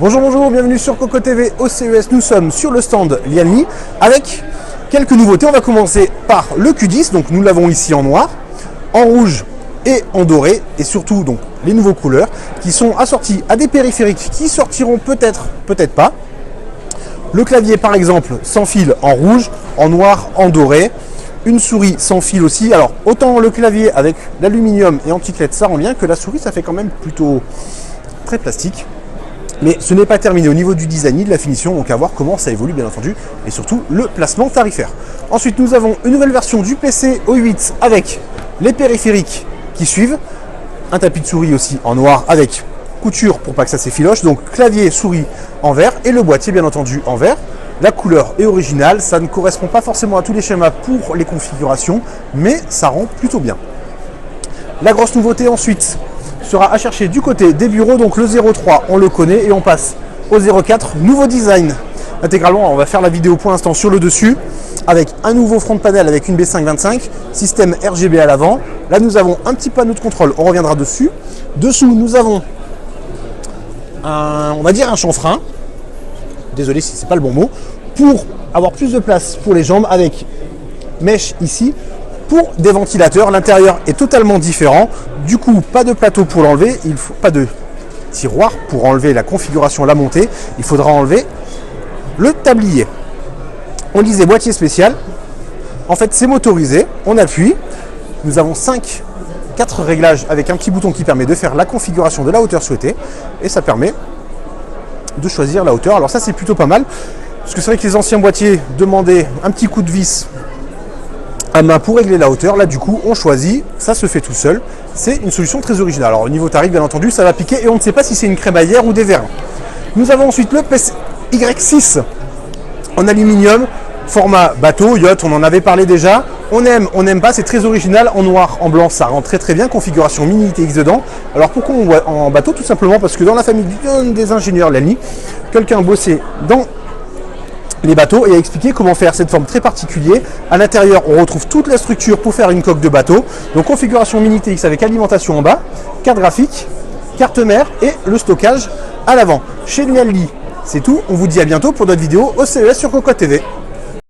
Bonjour, bonjour, bienvenue sur Coco TV au CES. Nous sommes sur le stand Lianmi avec quelques nouveautés. On va commencer par le Q10, donc nous l'avons ici en noir, en rouge et en doré, et surtout donc les nouveaux couleurs qui sont assortis à des périphériques qui sortiront peut-être, peut-être pas. Le clavier par exemple sans fil en rouge, en noir, en doré. Une souris sans fil aussi. Alors autant le clavier avec l'aluminium et anti-clette ça rend bien, que la souris ça fait quand même plutôt très plastique. Mais ce n'est pas terminé au niveau du design ni de la finition, donc à voir comment ça évolue bien entendu, et surtout le placement tarifaire. Ensuite nous avons une nouvelle version du PC O8 avec les périphériques qui suivent, un tapis de souris aussi en noir avec couture pour pas que ça s'effiloche, donc clavier, souris en vert et le boîtier bien entendu en vert. La couleur est originale, ça ne correspond pas forcément à tous les schémas pour les configurations, mais ça rend plutôt bien. La grosse nouveauté ensuite sera à chercher du côté des bureaux, donc le 03 on le connaît et on passe au 04, nouveau design intégralement. On va faire la vidéo pour l'instant sur le dessus avec un nouveau front panel avec une B525, système RGB à l'avant. Là nous avons un petit panneau de contrôle, on reviendra dessus. Dessous nous avons on va dire un chanfrein, désolé si c'est pas le bon mot, pour avoir plus de place pour les jambes avec mèche ici. Pour des ventilateurs, l'intérieur est totalement différent. Du coup, pas de plateau pour l'enlever, il faut pas de tiroir pour enlever la configuration, la montée. Il faudra enlever le tablier. On disait boîtier spécial. En fait, c'est motorisé. On appuie. Nous avons 4 réglages avec un petit bouton qui permet de faire la configuration de la hauteur souhaitée. Et ça permet de choisir la hauteur. Alors ça, c'est plutôt pas mal. Parce que c'est vrai que les anciens boîtiers demandaient un petit coup de vis à main pour régler la hauteur. Là du coup on choisit, ça se fait tout seul. C'est une solution très originale. Alors au niveau tarif bien entendu ça va piquer et on ne sait pas si c'est une crémaillère ou des verres. Nous avons ensuite le PCY6 en aluminium, format bateau, yacht, on en avait parlé déjà. On aime, on n'aime pas, c'est très original. En noir, en blanc ça rend très très bien. Configuration mini TX dedans. Alors pourquoi on voit en bateau? Tout simplement parce que dans la famille des ingénieurs Lianmi, quelqu'un bossait dans les bateaux et a expliqué comment faire cette forme très particulière. À l'intérieur, on retrouve toute la structure pour faire une coque de bateau. Donc configuration mini TX avec alimentation en bas, carte graphique, carte mère et le stockage à l'avant. Chez Lianmi, c'est tout. On vous dit à bientôt pour d'autres vidéos au CES sur Coco TV.